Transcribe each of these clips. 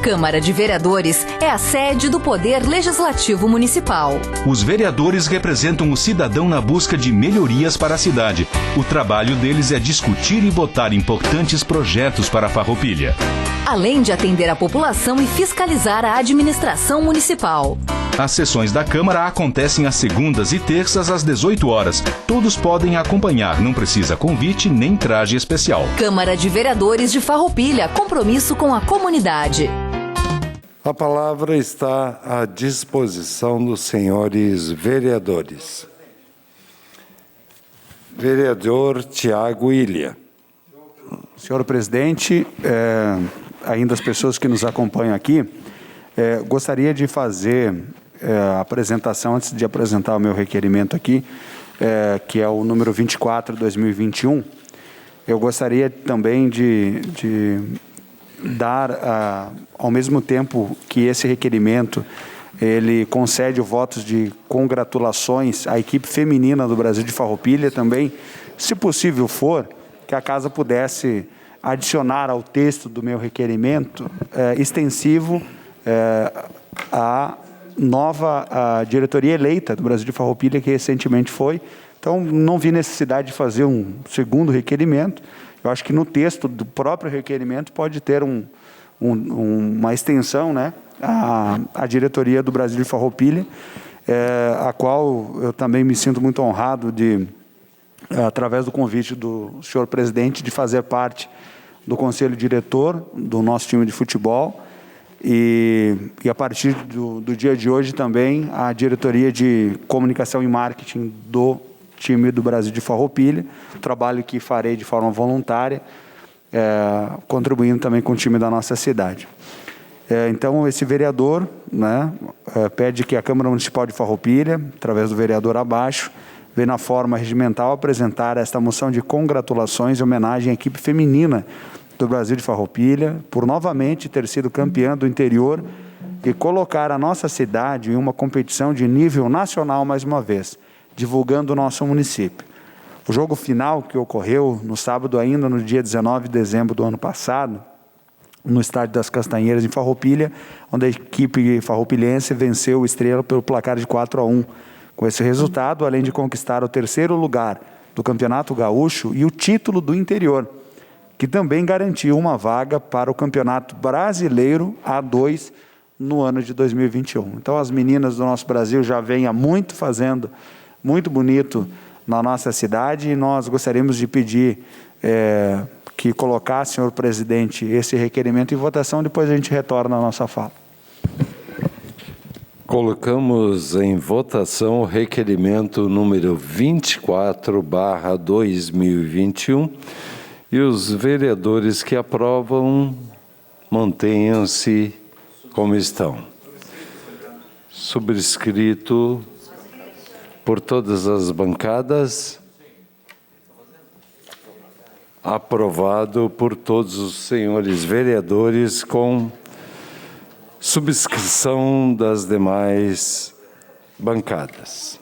Câmara de Vereadores é a sede do Poder Legislativo Municipal. Os vereadores representam o cidadão na busca de melhorias para a cidade. O trabalho deles é discutir e votar importantes projetos para a Farroupilha. Além de atender a população e fiscalizar a administração municipal. As sessões da Câmara acontecem às segundas e terças às 18 horas. Todos podem acompanhar, não precisa convite nem traje especial. Câmara de Vereadores de Farroupilha, compromisso com a comunidade. A palavra está à disposição dos senhores vereadores. Vereador Tiago Ilha. Senhor presidente, ainda as pessoas que nos acompanham aqui, gostaria de fazer a apresentação, antes de apresentar o meu requerimento aqui, que é o número 24/2021. Eu gostaria também de dar, ao mesmo tempo que esse requerimento ele concede votos de congratulações à equipe feminina do Brasil de Farroupilha, também, se possível for, que a casa pudesse adicionar ao texto do meu requerimento extensivo a nova diretoria eleita do Brasil de Farroupilha, que recentemente foi. Então, não vi necessidade de fazer um segundo requerimento. Eu acho que no texto do próprio requerimento pode ter uma extensão, né, à diretoria do Brasil de Farroupilha, a qual eu também me sinto muito honrado de, através do convite do senhor presidente, de fazer parte do conselho diretor do nosso time de futebol e a partir do dia de hoje também a diretoria de comunicação e marketing do time do Brasil de Farroupilha, trabalho que farei de forma voluntária, contribuindo também com o time da nossa cidade. Então, esse vereador, né, pede que a Câmara Municipal de Farroupilha, através do vereador abaixo, venha na forma regimental apresentar esta moção de congratulações e homenagem à equipe feminina do Brasil de Farroupilha, por novamente ter sido campeã do interior e colocar a nossa cidade em uma competição de nível nacional mais uma vez, divulgando o nosso município. O jogo final que ocorreu no sábado ainda, no dia 19 de dezembro do ano passado, no Estádio das Castanheiras, em Farroupilha, onde a equipe farroupilhense venceu o Estrela pelo placar de 4-1. Com esse resultado, além de conquistar o 3º lugar do Campeonato Gaúcho e o título do interior, que também garantiu uma vaga para o Campeonato Brasileiro A2 no ano de 2021. Então, as meninas do nosso Brasil já vêm há muito fazendo muito bonito na nossa cidade e nós gostaríamos de pedir que colocasse, senhor presidente, esse requerimento em votação, depois a gente retorna à nossa fala. Colocamos em votação o requerimento número 24/2021 e os vereadores que aprovam mantenham-se como estão. Subscrito por todas as bancadas, aprovado por todos os senhores vereadores com subscrição das demais bancadas.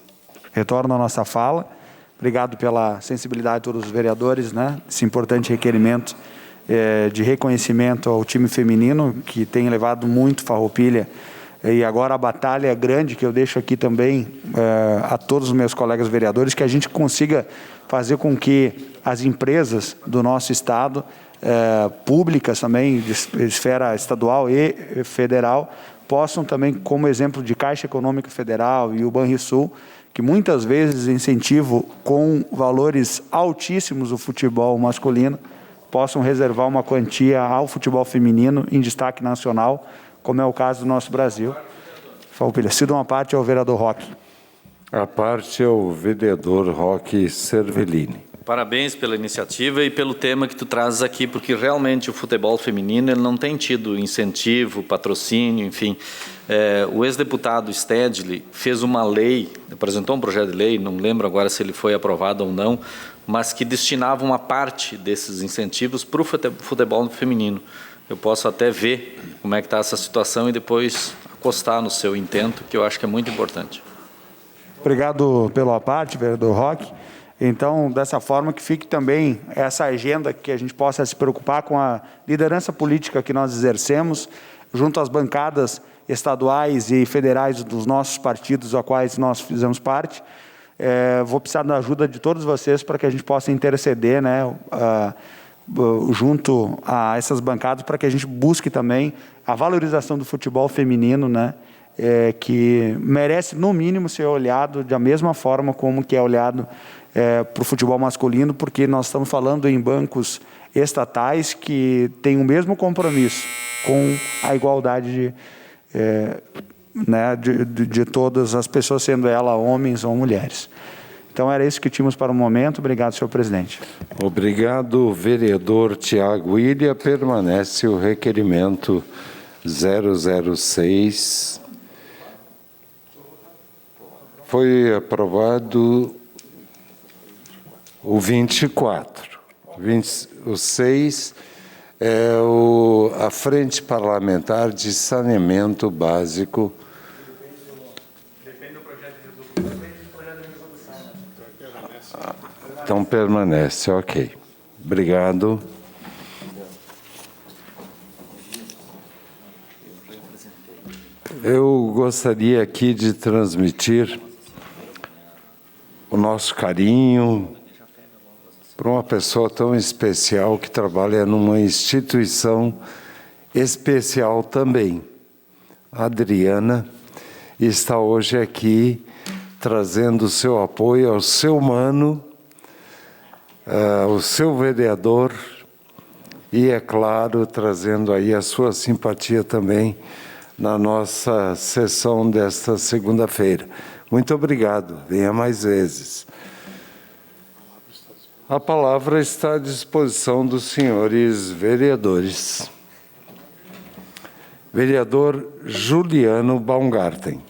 Retorno à nossa fala. Obrigado pela sensibilidade de todos os vereadores, né? Esse importante requerimento de reconhecimento ao time feminino, que tem levado muito Farroupilha. E agora a batalha é grande, que eu deixo aqui também a todos os meus colegas vereadores, que a gente consiga fazer com que as empresas do nosso estado, públicas também, de esfera estadual e federal, possam também, como exemplo de Caixa Econômica Federal e o Banrisul, que muitas vezes incentivam com valores altíssimos o futebol masculino, possam reservar uma quantia ao futebol feminino em destaque nacional, como é o caso do nosso Brasil. Farroupilha, cedo uma parte ao vereador Roque. A parte é o vereador Roque Cervellini. Parabéns pela iniciativa e pelo tema que tu trazes aqui, porque realmente o futebol feminino ele não tem tido incentivo, patrocínio, enfim. O ex-deputado Stedley fez uma lei, apresentou um projeto de lei, não lembro agora se ele foi aprovado ou não, mas que destinava uma parte desses incentivos para o futebol feminino. Eu posso até ver como é que está essa situação e depois acostar no seu intento, que eu acho que é muito importante. Obrigado pela parte, vereador Roque. Então, dessa forma que fique também essa agenda, que a gente possa se preocupar com a liderança política que nós exercemos, junto às bancadas estaduais e federais dos nossos partidos, a quais nós fizemos parte. Vou precisar da ajuda de todos vocês para que a gente possa interceder, né, junto a essas bancadas, para que a gente busque também a valorização do futebol feminino, né, que merece, no mínimo, ser olhado da mesma forma como que é olhado para o futebol masculino, porque nós estamos falando em bancos estatais que têm o mesmo compromisso com a igualdade de todas as pessoas, sendo ela homens ou mulheres. Então, era isso que tínhamos para o momento. Obrigado, senhor presidente. Obrigado, vereador Tiago Ilha. Permanece o requerimento 006. Foi aprovado o 24. O 6 é a Frente Parlamentar de Saneamento Básico. Depende do projeto de resolução. Então permanece, ok. Obrigado. Eu gostaria aqui de transmitir o nosso carinho para uma pessoa tão especial que trabalha numa instituição especial também. A Adriana está hoje aqui trazendo o seu apoio ao seu mano, ao seu vereador e, é claro, trazendo aí a sua simpatia também na nossa sessão desta segunda-feira. Muito obrigado. Venha mais vezes. A palavra está à disposição dos senhores vereadores. Vereador Juliano Baumgarten.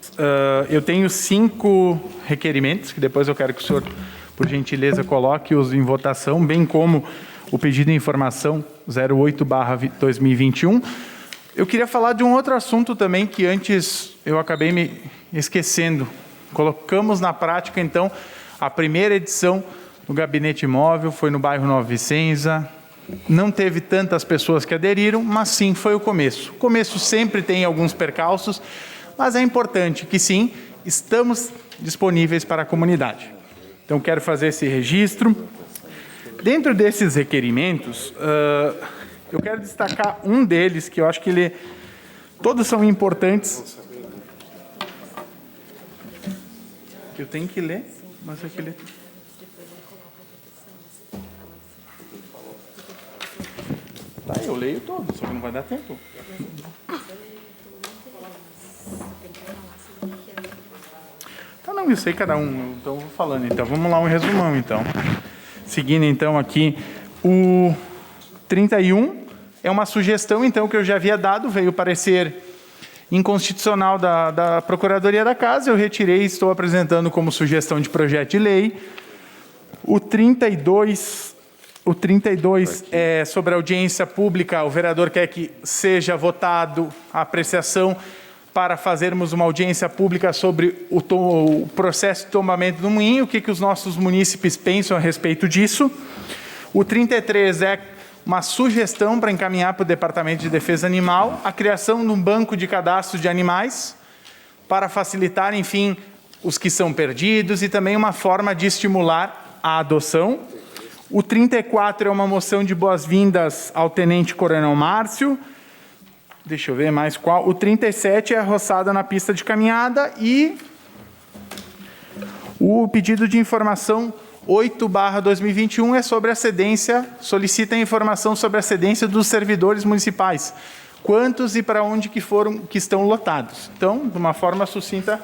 Eu tenho 5 requerimentos, que depois eu quero que o senhor, por gentileza, coloque-os em votação, bem como o pedido de informação 08/2021. Eu queria falar de um outro assunto também, que antes eu acabei me esquecendo. Colocamos na prática, então, a primeira edição do Gabinete Móvel, foi no bairro Nova Vicenza. Não teve tantas pessoas que aderiram, mas sim, foi o começo. O começo sempre tem alguns percalços, mas é importante que sim, estamos disponíveis para a comunidade. Então, quero fazer esse registro. Dentro desses requerimentos, eu quero destacar um deles, que eu acho que todos são importantes. Eu tenho que ler, mas eu tenho que ler. Tá, eu leio todo, só que não vai dar tempo. Tá, não, eu sei cada um, então eu vou falando. Então, vamos lá, um resumão, então. Seguindo, então, aqui, o 31 é uma sugestão, então, que eu já havia dado, veio parecer inconstitucional da Procuradoria da Casa, eu retirei e estou apresentando como sugestão de projeto de lei. O 32 é sobre a audiência pública. O vereador quer que seja votado a apreciação para fazermos uma audiência pública sobre o processo de tombamento do moinho, o que os nossos munícipes pensam a respeito disso. O 33 é uma sugestão para encaminhar para o Departamento de Defesa Animal a criação de um banco de cadastros de animais para facilitar, enfim, os que são perdidos e também uma forma de estimular a adoção. O 34 é uma moção de boas-vindas ao Tenente Coronel Márcio. Deixa eu ver mais qual. O 37 é a roçada na pista de caminhada e o pedido de informação 8/2021 é sobre a cedência, solicita a informação sobre a cedência dos servidores municipais. Quantos e para onde que estão lotados. Então, de uma forma sucinta.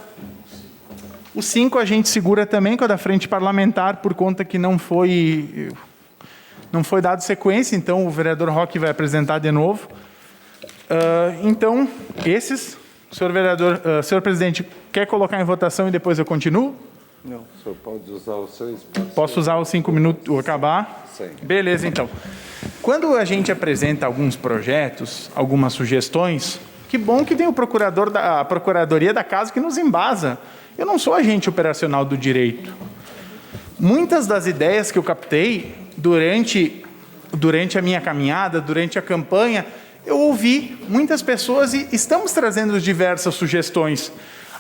O 5 a gente segura também com a da frente parlamentar, por conta que não foi dado sequência, então o vereador Roque vai apresentar de novo. Então, esses, senhor presidente, quer colocar em votação e depois eu continuo? Não, o senhor pode usar o seu espaço. Posso usar os 5 minutos, acabar? Sim. Beleza, então. Quando a gente apresenta alguns projetos, algumas sugestões, que bom que tem a Procuradoria da Casa que nos embasa. Eu não sou agente operacional do direito. Muitas das ideias que eu captei durante a minha caminhada, durante a campanha, eu ouvi muitas pessoas e estamos trazendo diversas sugestões.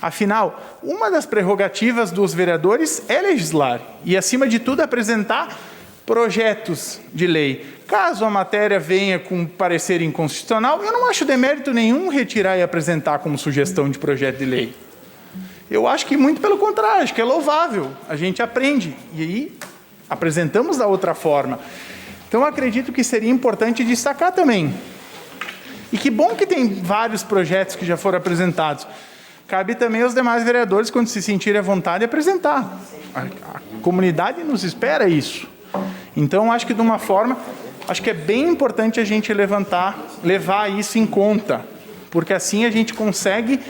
Afinal, uma das prerrogativas dos vereadores é legislar e, acima de tudo, apresentar projetos de lei. Caso a matéria venha com parecer inconstitucional, eu não acho demérito nenhum retirar e apresentar como sugestão de projeto de lei. Eu acho que muito pelo contrário, acho que é louvável. A gente aprende e aí apresentamos da outra forma. Então, acredito que seria importante destacar também. E que bom que tem vários projetos que já foram apresentados. Cabe também aos demais vereadores, quando se sentirem à vontade, apresentar. A comunidade nos espera isso. Então, acho que de uma forma, acho que é bem importante a gente levar isso em conta, porque assim a gente consegue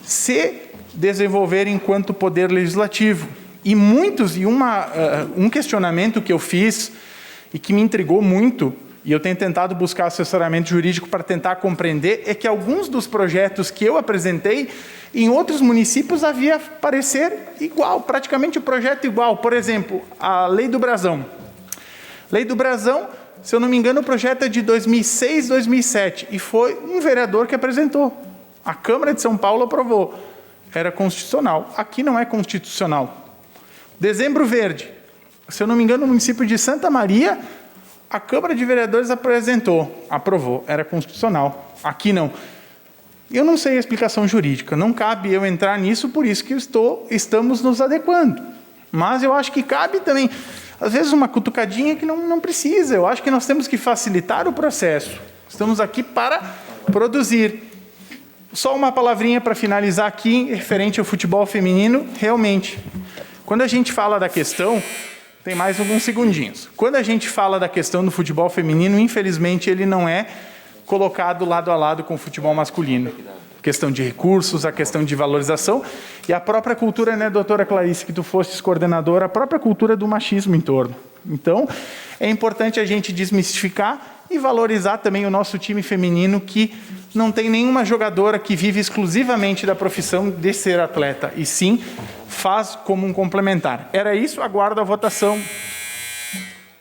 se desenvolver enquanto poder legislativo. E um questionamento que eu fiz e que me intrigou muito, e eu tenho tentado buscar assessoramento jurídico para tentar compreender, é que alguns dos projetos que eu apresentei, em outros municípios havia parecer igual, praticamente o projeto igual. Por exemplo, a Lei do Brasão. Lei do Brasão, se eu não me engano, o projeto é de 2006, 2007, e foi um vereador que apresentou. A Câmara de São Paulo aprovou. Era constitucional. Aqui não é constitucional. Dezembro Verde. Se eu não me engano, no município de Santa Maria, a Câmara de Vereadores aprovou. Era constitucional. Aqui não. Eu não sei a explicação jurídica. Não cabe eu entrar nisso, por isso que estamos nos adequando. Mas eu acho que cabe também, às vezes, uma cutucadinha que não precisa. Eu acho que nós temos que facilitar o processo. Estamos aqui para produzir. Só uma palavrinha para finalizar aqui, referente ao futebol feminino. Realmente, quando a gente fala da questão, tem mais alguns segundinhos. Quando a gente fala da questão do futebol feminino, infelizmente, ele não é colocado lado a lado com o futebol masculino. A questão de recursos, a questão de valorização e a própria cultura, né, doutora Clarice, que tu fostes coordenadora, a própria cultura do machismo em torno. Então, é importante a gente desmistificar e valorizar também o nosso time feminino, que não tem nenhuma jogadora que vive exclusivamente da profissão de ser atleta, e sim faz como um complementar. Era isso, aguardo a votação.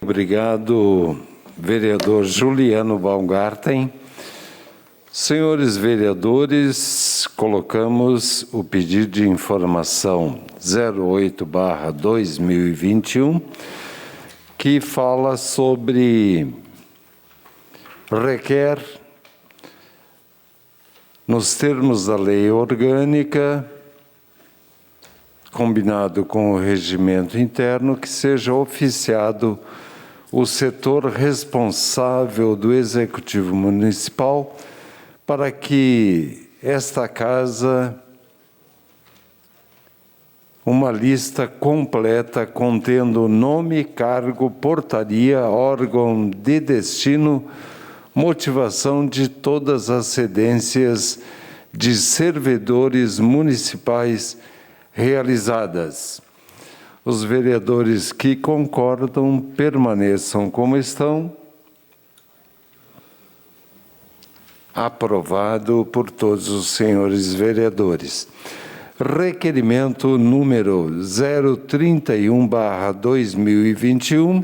Obrigado, vereador Juliano Baumgarten. Senhores vereadores, colocamos o pedido de informação 08/2021, que fala sobre requer, nos termos da lei orgânica, combinado com o regimento interno, que seja oficiado o setor responsável do Executivo Municipal para que esta casa, uma lista completa contendo nome, cargo, portaria, órgão de destino, motivação de todas as cedências de servidores municipais realizadas. Os vereadores que concordam permaneçam como estão. Aprovado por todos os senhores vereadores. Requerimento número 031/2021,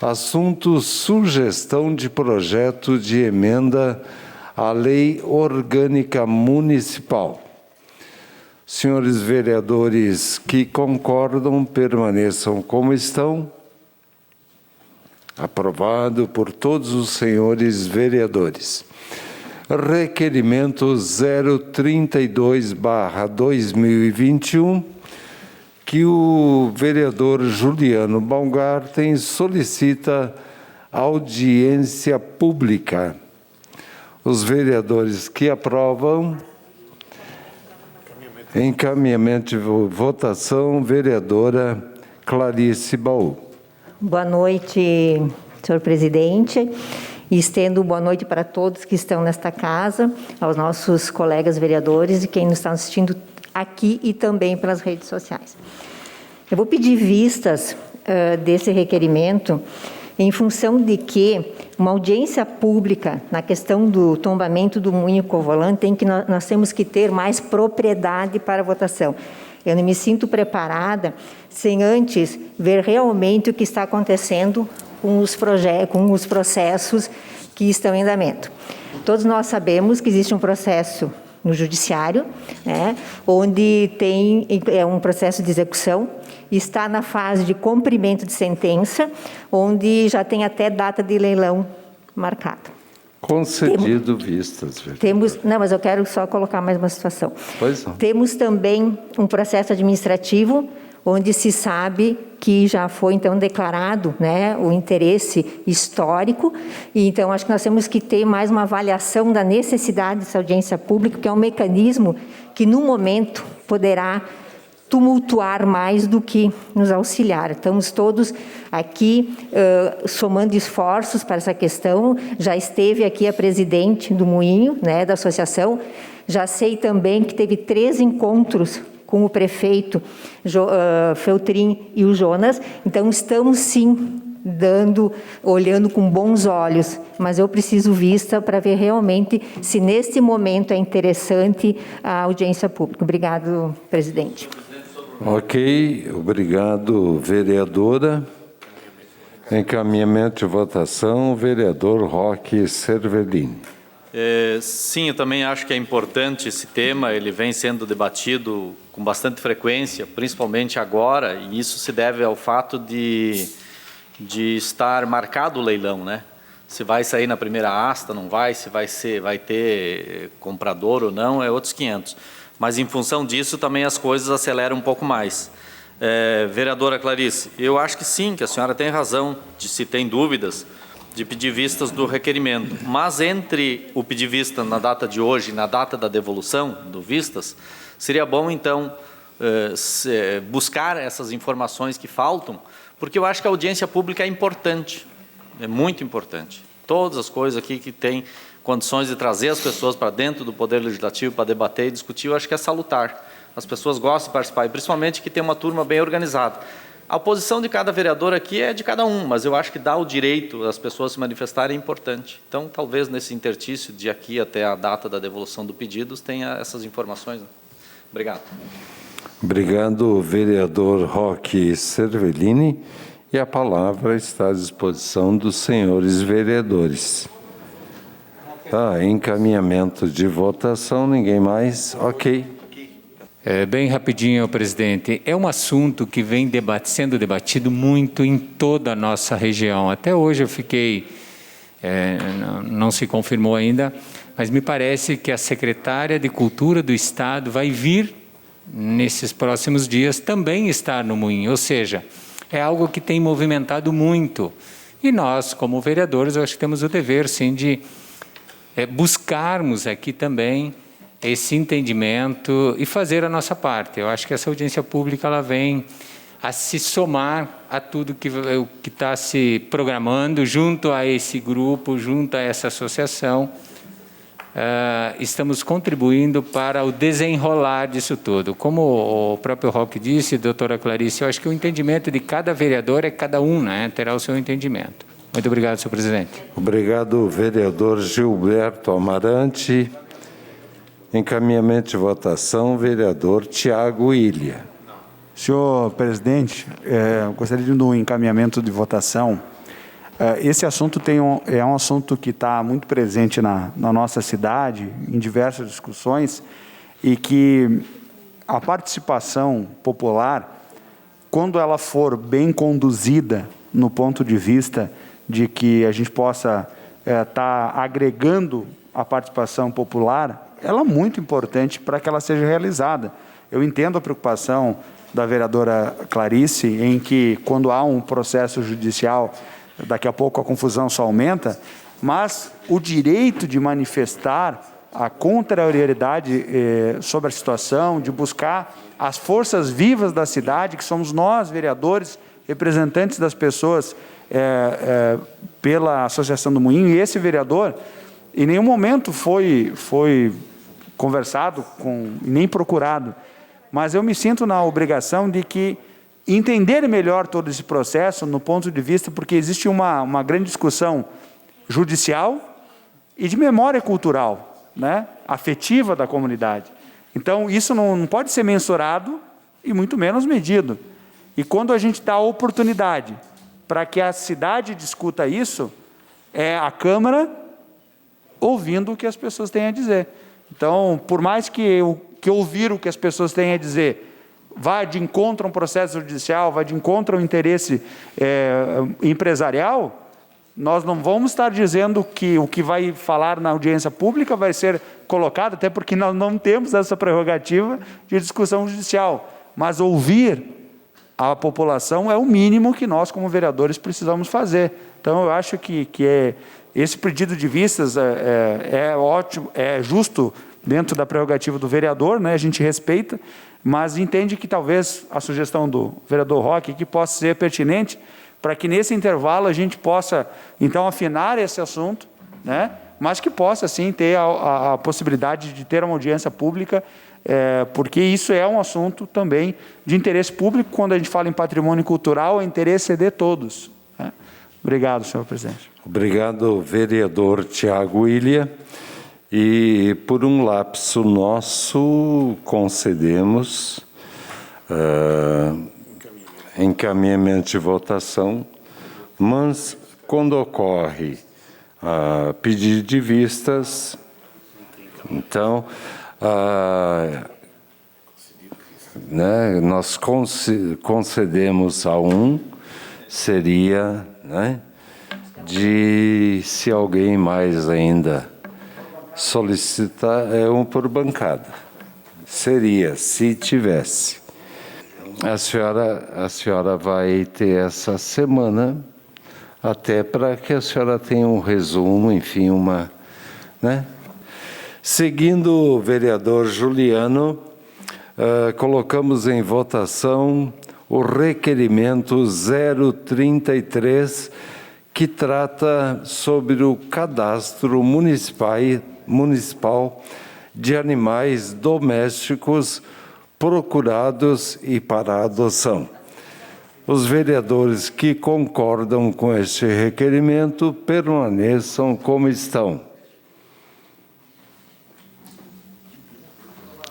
assunto sugestão de projeto de emenda à Lei Orgânica Municipal. Senhores vereadores que concordam, permaneçam como estão. Aprovado por todos os senhores vereadores. Requerimento 032/2021, que o vereador Juliano Baumgarten solicita audiência pública. Os vereadores que aprovam, encaminhamento de votação, vereadora Clarice Baú. Boa noite, senhor presidente. E estendo boa noite para todos que estão nesta casa, aos nossos colegas vereadores e quem nos está assistindo aqui e também pelas redes sociais. Eu vou pedir vistas desse requerimento em função de que uma audiência pública na questão do tombamento do Moinho Covolan nós temos que ter mais propriedade para a votação. Eu não me sinto preparada sem antes ver realmente o que está acontecendo com os processos que estão em andamento. Todos nós sabemos que existe um processo no judiciário, né, onde é um processo de execução, está na fase de cumprimento de sentença, onde já tem até data de leilão marcada. Concedido vistas, vereadora. Não, mas eu quero só colocar mais uma situação. Pois não. Temos também um processo administrativo, onde se sabe que já foi, então, declarado, né, o interesse histórico, e então acho que nós temos que ter mais uma avaliação da necessidade dessa audiência pública, que é um mecanismo que, no momento, poderá tumultuar mais do que nos auxiliar. Estamos todos aqui somando esforços para essa questão. Já esteve aqui a presidente do Moinho, né, da associação. Já sei também que teve 3 encontros com o prefeito Feltrin e o Jonas. Então, estamos sim olhando com bons olhos, mas eu preciso vista para ver realmente se neste momento é interessante a audiência pública. Obrigado, presidente. Ok, obrigado, vereadora. Encaminhamento de votação, vereador Roque Cervellini. Sim, eu também acho que é importante esse tema, ele vem sendo debatido com bastante frequência, principalmente agora, e isso se deve ao fato de estar marcado o leilão, né? Se vai sair na primeira asta, não vai, se vai ter comprador ou não, é outros 500. Mas, em função disso, também as coisas aceleram um pouco mais. Vereadora Clarice, eu acho que sim, que a senhora tem razão, se tem dúvidas, de pedir vistas do requerimento. Mas, entre o pedir vista na data de hoje e na data da devolução do vistas, seria bom, então, buscar essas informações que faltam, porque eu acho que a audiência pública é importante, é muito importante. Todas as coisas aqui que têm condições de trazer as pessoas para dentro do Poder Legislativo para debater e discutir, eu acho que é salutar. As pessoas gostam de participar, e principalmente que tem uma turma bem organizada. A posição de cada vereador aqui é de cada um, mas eu acho que dar o direito às pessoas se manifestarem é importante. Então, talvez nesse interstício de aqui até a data da devolução do pedido tenha essas informações. Né? Obrigado. Obrigado, vereador Roque Cervellini. E a palavra está à disposição dos senhores vereadores. Tá, encaminhamento de votação, ninguém mais? Ok. Bem rapidinho, presidente. É um assunto que vem sendo debatido muito em toda a nossa região. Até hoje eu fiquei, não se confirmou ainda, mas me parece que a secretária de Cultura do Estado vai vir, nesses próximos dias, também estar no Moinho. Ou seja, é algo que tem movimentado muito. E nós, como vereadores, eu acho que temos o dever, sim, de buscarmos aqui também esse entendimento e fazer a nossa parte. Eu acho que essa audiência pública ela vem a se somar a tudo que está se programando junto a esse grupo, junto a essa associação. Estamos contribuindo para o desenrolar disso tudo. Como o próprio Roque disse, doutora Clarice, eu acho que o entendimento de cada vereador é cada um, né? Terá o seu entendimento. Muito obrigado, senhor presidente. Obrigado, vereador Gilberto Amarante. Encaminhamento de votação, vereador Tiago Ilha. Senhor presidente, eu gostaria de um encaminhamento de votação. Esse assunto é um assunto que está muito presente na nossa cidade, em diversas discussões, e que a participação popular, quando ela for bem conduzida no ponto de vista de que a gente possa estar agregando a participação popular, ela é muito importante para que ela seja realizada. Eu entendo a preocupação da vereadora Clarice, em que quando há um processo judicial, daqui a pouco a confusão só aumenta, mas o direito de manifestar a contrariedade sobre a situação, de buscar as forças vivas da cidade, que somos nós, vereadores, representantes das pessoas pela Associação do Moinho, e esse vereador, em nenhum momento foi conversado nem procurado, mas eu me sinto na obrigação de que entender melhor todo esse processo no ponto de vista, porque existe uma grande discussão judicial e de memória cultural, né, afetiva da comunidade. Então, isso não pode ser mensurado e muito menos medido. E quando a gente dá a oportunidade para que a cidade discuta isso, é a Câmara ouvindo o que as pessoas têm a dizer. Então, por mais que ouvir o que as pessoas têm a dizer vá de encontro a um processo judicial, vá de encontro a um interesse empresarial, nós não vamos estar dizendo que o que vai falar na audiência pública vai ser colocado, até porque nós não temos essa prerrogativa de discussão judicial. Mas ouvir a população é o mínimo que nós, como vereadores, precisamos fazer. Então, eu acho que esse pedido de vistas é ótimo, é justo dentro da prerrogativa do vereador, né? A gente respeita, mas entende que talvez a sugestão do vereador Roque que possa ser pertinente para que nesse intervalo a gente possa, então, afinar esse assunto, né? Mas que possa, sim, ter a possibilidade de ter uma audiência pública, porque isso é um assunto também de interesse público. Quando a gente fala em patrimônio cultural, o interesse é de todos, né? Obrigado, senhor presidente. Obrigado, vereador Tiago William. E, por um lapso nosso, concedemos encaminhamento de votação, mas quando ocorre pedido de vistas, então, né, nós concedemos a um, seria, né, de se alguém mais ainda solicitar, um por bancada. Seria, se tivesse. A senhora vai ter essa semana, até para que a senhora tenha um resumo, enfim, né? Seguindo o vereador Juliano, colocamos em votação o requerimento 033, que trata sobre o cadastro municipal de animais domésticos procurados e para adoção. Os vereadores que concordam com este requerimento permaneçam como estão.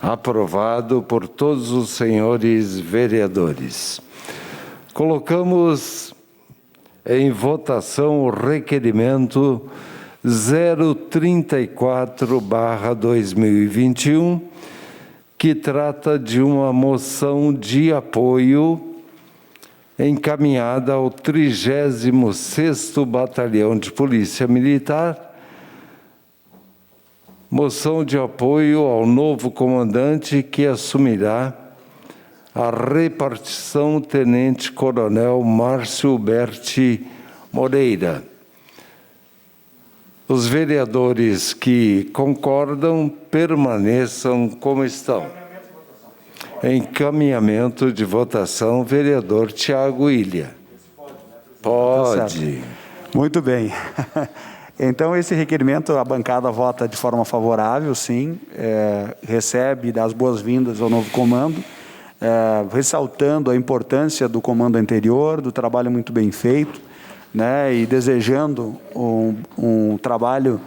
Aprovado por todos os senhores vereadores. Colocamos em votação o requerimento 034/2021, que trata de uma moção de apoio encaminhada ao 36º Batalhão de Polícia Militar, moção de apoio ao novo comandante que assumirá a repartição Tenente-Coronel Márcio Berti Moreira. Os vereadores que concordam permaneçam como estão. Encaminhamento de votação, vereador Tiago William. Pode. Muito bem. Então, esse requerimento, a bancada vota de forma favorável, sim. Recebe e dá as boas-vindas ao novo comando, ressaltando a importância do comando anterior, do trabalho muito bem feito, né, e desejando um trabalho,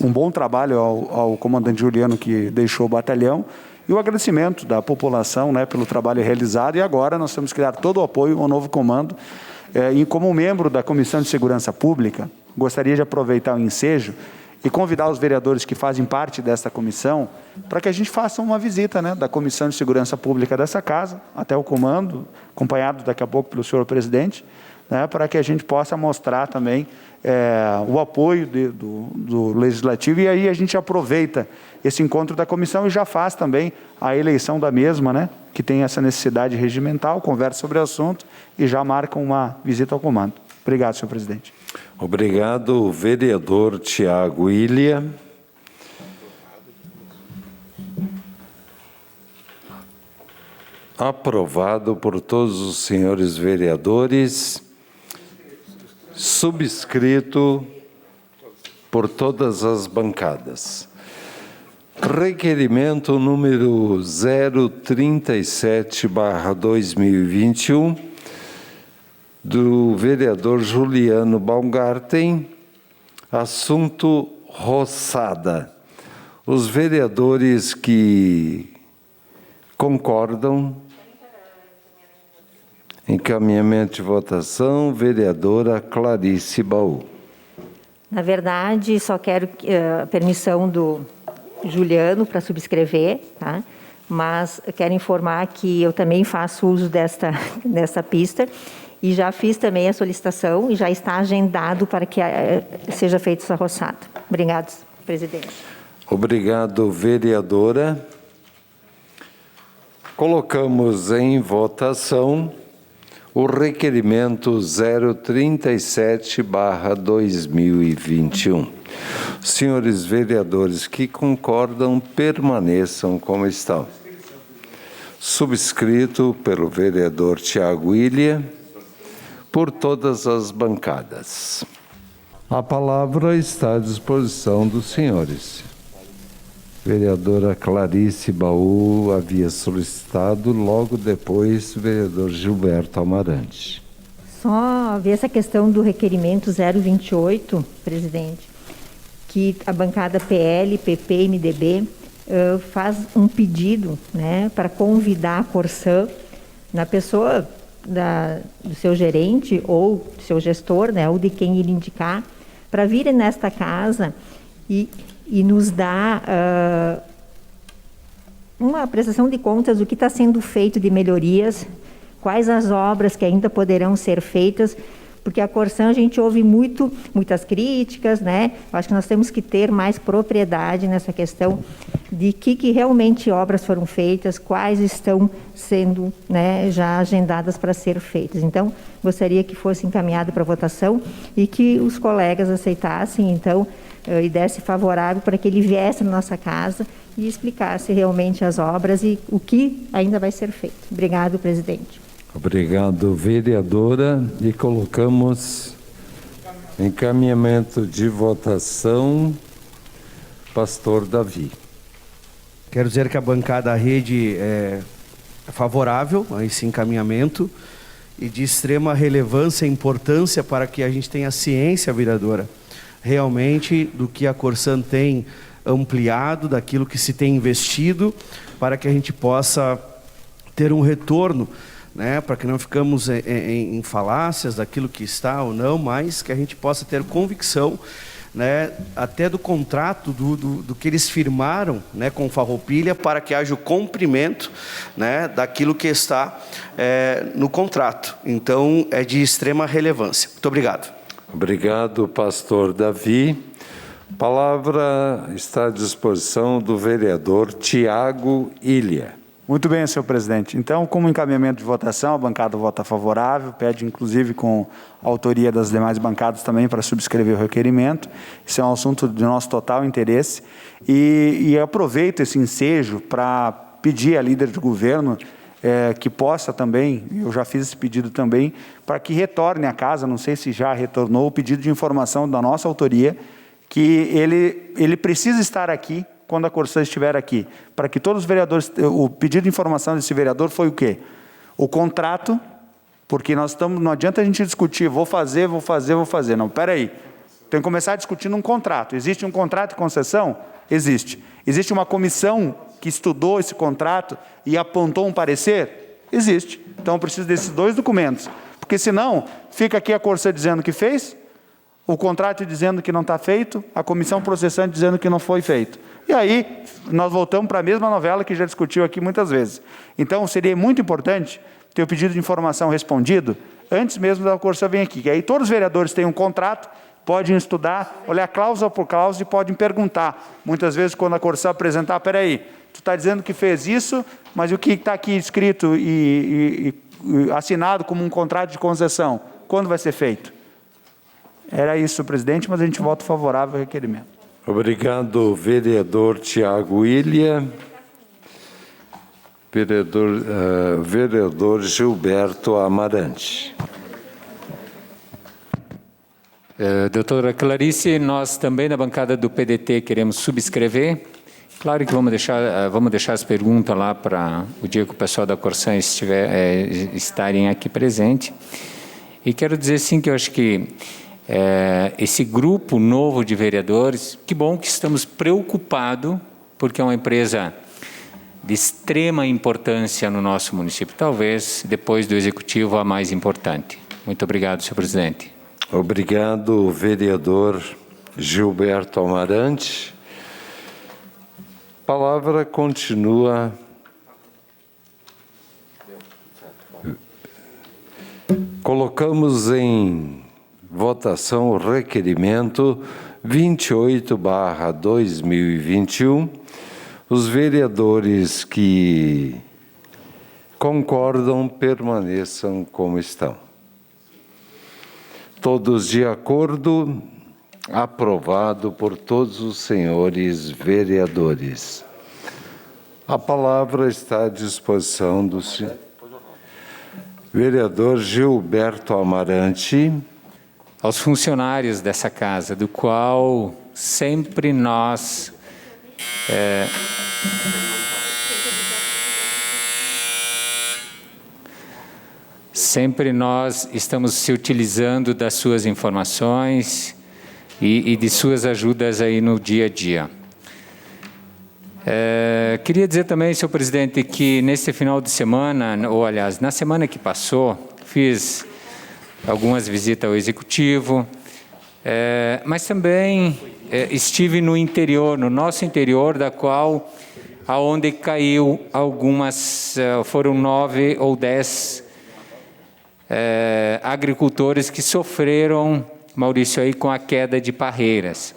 um bom trabalho ao comandante Juliano, que deixou o batalhão, e o agradecimento da população, né, pelo trabalho realizado. E agora nós temos que dar todo o apoio ao novo comando. E como membro da Comissão de Segurança Pública, gostaria de aproveitar o ensejo e convidar os vereadores que fazem parte desta comissão para que a gente faça uma visita, né, da Comissão de Segurança Pública dessa casa, até o comando, acompanhado daqui a pouco pelo senhor presidente, né, para que a gente possa mostrar também o apoio do Legislativo, e aí a gente aproveita esse encontro da comissão e já faz também a eleição da mesma, né, que tem essa necessidade regimental, conversa sobre o assunto e já marca uma visita ao comando. Obrigado, senhor presidente. Obrigado, vereador Tiago William. Aprovado por todos os senhores vereadores, subscrito por todas as bancadas. Requerimento número 037/2021, do vereador Juliano Baumgarten, assunto roçada. Os vereadores que concordam, encaminhamento de votação, vereadora Clarice Baú. Na verdade, só quero a permissão do Juliano para subscrever, tá? Mas quero informar que eu também faço uso desta pista e já fiz também a solicitação e já está agendado para que seja feita essa roçada. Obrigado, presidente. Obrigado, vereadora. Colocamos em votação o requerimento 037/2021. Senhores vereadores que concordam, permaneçam como estão. Subscrito pelo vereador Tiago Ilha, por todas as bancadas. A palavra está à disposição dos senhores. Vereadora Clarice Baú havia solicitado, logo depois, o vereador Gilberto Amarante. Só ver essa questão do requerimento 028, presidente, que a bancada PL, PP e MDB faz um pedido, né, para convidar a Corsã, na pessoa do seu gerente ou do seu gestor, né, ou de quem ele indicar, para virem nesta casa e nos dar uma prestação de contas do que está sendo feito de melhorias, quais as obras que ainda poderão ser feitas, porque a Corsã a gente ouve muitas críticas, né? Acho que nós temos que ter mais propriedade nessa questão de que realmente obras foram feitas, quais estão sendo, né, já agendadas para ser feitas. Então, gostaria que fosse encaminhado para votação e que os colegas aceitassem, então, e desse favorável para que ele viesse na nossa casa e explicasse realmente as obras e o que ainda vai ser feito. Obrigado, presidente. Obrigado, vereadora. E colocamos encaminhamento de votação, pastor Davi. Quero dizer que a bancada da rede é favorável a esse encaminhamento e de extrema relevância e importância para que a gente tenha ciência, vereadora, realmente do que a Corsã tem ampliado, daquilo que se tem investido, para que a gente possa ter um retorno, né, para que não ficamos em falácias daquilo que está ou não, mas que a gente possa ter convicção, né, até do contrato, do que eles firmaram, né, com Farroupilha, para que haja o cumprimento, né, daquilo que está no contrato. Então, é de extrema relevância. Muito obrigado. Obrigado, pastor Davi. A palavra está à disposição do vereador Tiago Ilha. Muito bem, senhor presidente. Então, como encaminhamento de votação, a bancada vota favorável, pede inclusive com a autoria das demais bancadas também para subscrever o requerimento. Isso é um assunto de nosso total interesse. E aproveito esse ensejo para pedir à líder de governo que possa também, eu já fiz esse pedido também, para que retorne à casa, não sei se já retornou, o pedido de informação da nossa autoria, que ele precisa estar aqui quando a Corsã estiver aqui, para que todos os vereadores, o pedido de informação desse vereador foi o quê? O contrato, porque não adianta a gente discutir, vou fazer, não, peraí, tem que começar discutindo um contrato. Existe um contrato de concessão? Existe. Existe uma comissão que estudou esse contrato e apontou um parecer? Existe. Então, eu preciso desses dois documentos, porque senão, fica aqui a Corsã dizendo que fez, o contrato dizendo que não está feito, a comissão processante dizendo que não foi feito. E aí, nós voltamos para a mesma novela que já discutiu aqui muitas vezes. Então, seria muito importante ter o pedido de informação respondido antes mesmo da Corsã vir aqui. Que aí todos os vereadores têm um contrato, podem estudar, olhar cláusula por cláusula e podem perguntar. Muitas vezes, quando a Corsã apresentar, peraí, tu está dizendo que fez isso, mas o que está aqui escrito e assinado como um contrato de concessão, quando vai ser feito? Era isso, presidente, mas a gente vota favorável ao requerimento. Obrigado, vereador Tiago Ilha. Vereador Gilberto Amarante. Doutora Clarice, nós também na bancada do PDT queremos subscrever. Claro que vamos deixar as perguntas lá para o dia que o pessoal da Corsã estarem aqui presente. E quero dizer sim que eu acho que esse grupo novo de vereadores, que bom que estamos preocupados, porque é uma empresa de extrema importância no nosso município, talvez depois do Executivo a mais importante. Muito obrigado, senhor presidente. Obrigado, vereador Gilberto Amarante. A palavra continua. Colocamos em votação o requerimento 28/2021. Os vereadores que concordam permaneçam como estão. Todos de acordo? Aprovado por todos os senhores vereadores. A palavra está à disposição do senhor vereador Gilberto Amarante. Aos funcionários dessa casa, do qual sempre nós estamos se utilizando das suas informações e de suas ajudas aí no dia a dia. Queria dizer também, senhor presidente, que nesse final de semana, ou aliás, na semana que passou, fiz algumas visitas ao Executivo, mas também estive no interior, no nosso interior, da qual, aonde caiu algumas, foram 9 ou 10 agricultores que sofreram, Maurício, aí com a queda de parreiras.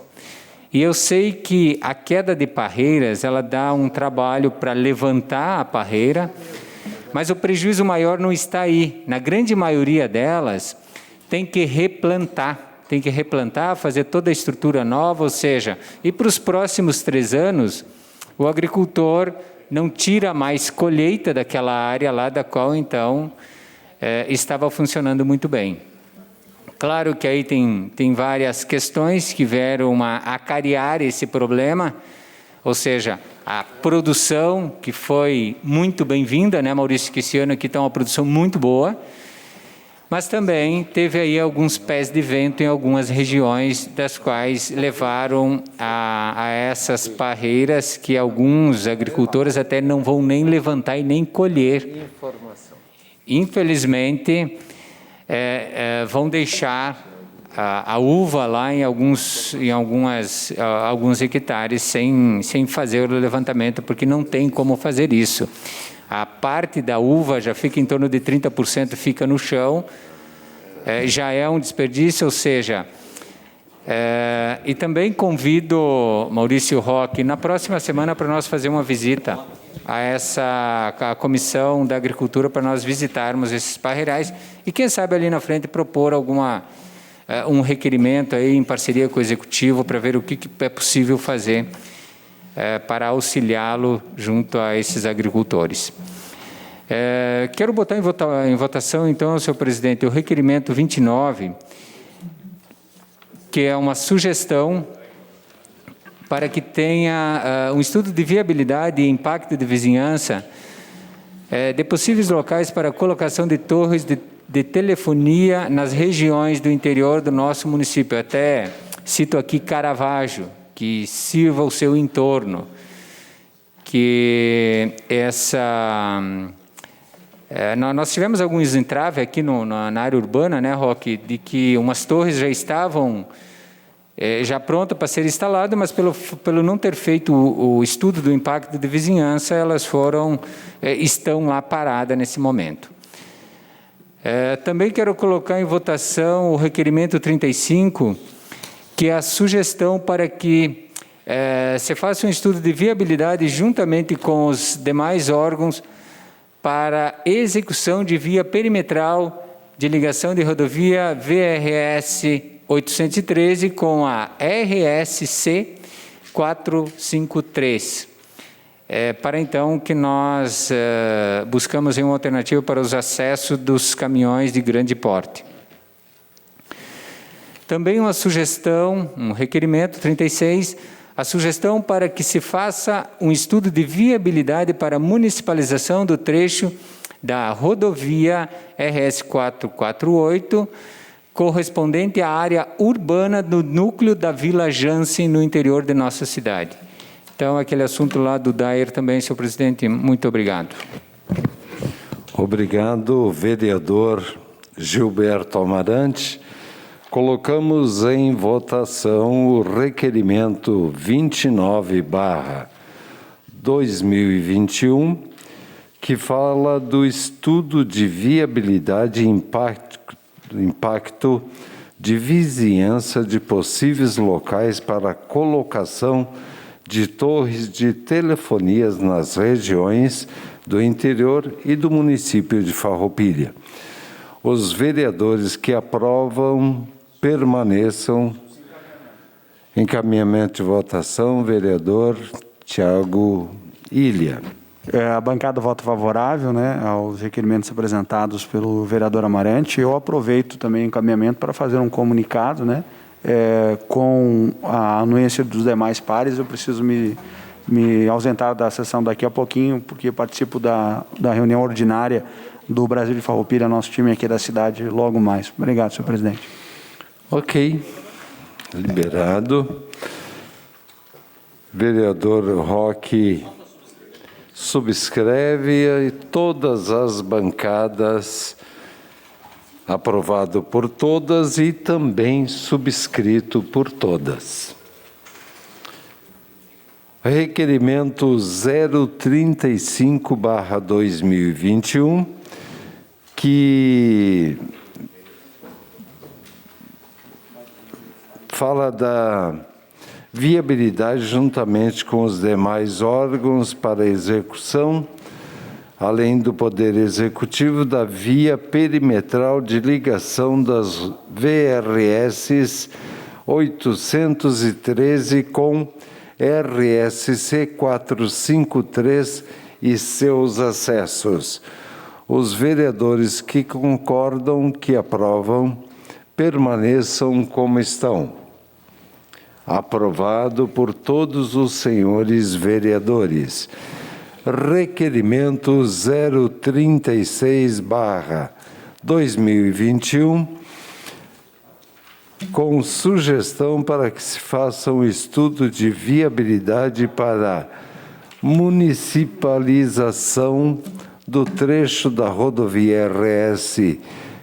E eu sei que a queda de parreiras, ela dá um trabalho para levantar a parreira, mas o prejuízo maior não está aí. Na grande maioria delas, tem que replantar, fazer toda a estrutura nova, ou seja, e para os próximos 3 anos, o agricultor não tira mais colheita daquela área lá da qual, então, estava funcionando muito bem. Claro que aí tem várias questões que vieram a acarear esse problema, ou seja, a produção, que foi muito bem-vinda, né, Maurício, que esse ano aqui está uma produção muito boa, mas também teve aí alguns pés de vento em algumas regiões, das quais levaram a essas parreiras que alguns agricultores até não vão nem levantar e nem colher. Infelizmente, vão deixar a uva lá em alguns hectares sem fazer o levantamento, porque não tem como fazer isso. A parte da uva já fica em torno de 30%, fica no chão, já é um desperdício, ou seja, e também convido Maurício Roque na próxima semana para nós fazer uma visita a Comissão da Agricultura, para nós visitarmos esses parreirais e, quem sabe, ali na frente propor um requerimento aí em parceria com o Executivo para ver o que é possível fazer para auxiliá-lo junto a esses agricultores. Quero botar em votação, então, senhor presidente, o requerimento 29, que é uma sugestão para que tenha um estudo de viabilidade e impacto de vizinhança de possíveis locais para a colocação de torres de telefonia nas regiões do interior do nosso município. Eu até cito aqui Caravaggio, que sirva o seu entorno, que nós tivemos alguns entraves aqui na área urbana, né, Roque, de que umas torres já estavam já pronta para ser instalada, mas pelo não ter feito o estudo do impacto de vizinhança, elas estão lá paradas nesse momento. Também quero colocar em votação o requerimento 35, que é a sugestão para que se faça um estudo de viabilidade juntamente com os demais órgãos para execução de via perimetral de ligação de rodovia VRS 813 com a RSC 453. Para então que nós buscamos uma alternativa para os acessos dos caminhões de grande porte. Também uma sugestão, um requerimento 36, a sugestão para que se faça um estudo de viabilidade para a municipalização do trecho da rodovia RS 448, correspondente à área urbana do núcleo da Vila Jansen, no interior de nossa cidade. Então, aquele assunto lá do Dair também, senhor presidente, muito obrigado. Obrigado, vereador Gilberto Amarante. Colocamos em votação o requerimento 29/2021, que fala do estudo de viabilidade e impacto de vizinhança de possíveis locais para a colocação de torres de telefonias nas regiões do interior e do município de Farroupilha. Os vereadores que aprovam permaneçam. Encaminhamento de votação, vereador Tiago Ilha. A bancada vota favorável, né, aos requerimentos apresentados pelo vereador Amarante. Eu aproveito também o encaminhamento para fazer um comunicado, né, com a anuência dos demais pares. Eu preciso me ausentar da sessão daqui a pouquinho, porque participo da reunião ordinária do Brasil de Farroupilha, nosso time aqui da cidade, logo mais. Obrigado, senhor presidente. Ok. Liberado. Vereador Roque subscreve e todas as bancadas, aprovado por todas e também subscrito por todas. Requerimento 035/2021, que fala da viabilidade juntamente com os demais órgãos para execução, além do Poder Executivo, da via perimetral de ligação das VRS 813 com RSC 453 e seus acessos. Os vereadores que concordam, que aprovam, permaneçam como estão. Aprovado por todos os senhores vereadores. Requerimento 036/2021, com sugestão para que se faça um estudo de viabilidade para municipalização do trecho da rodovia RS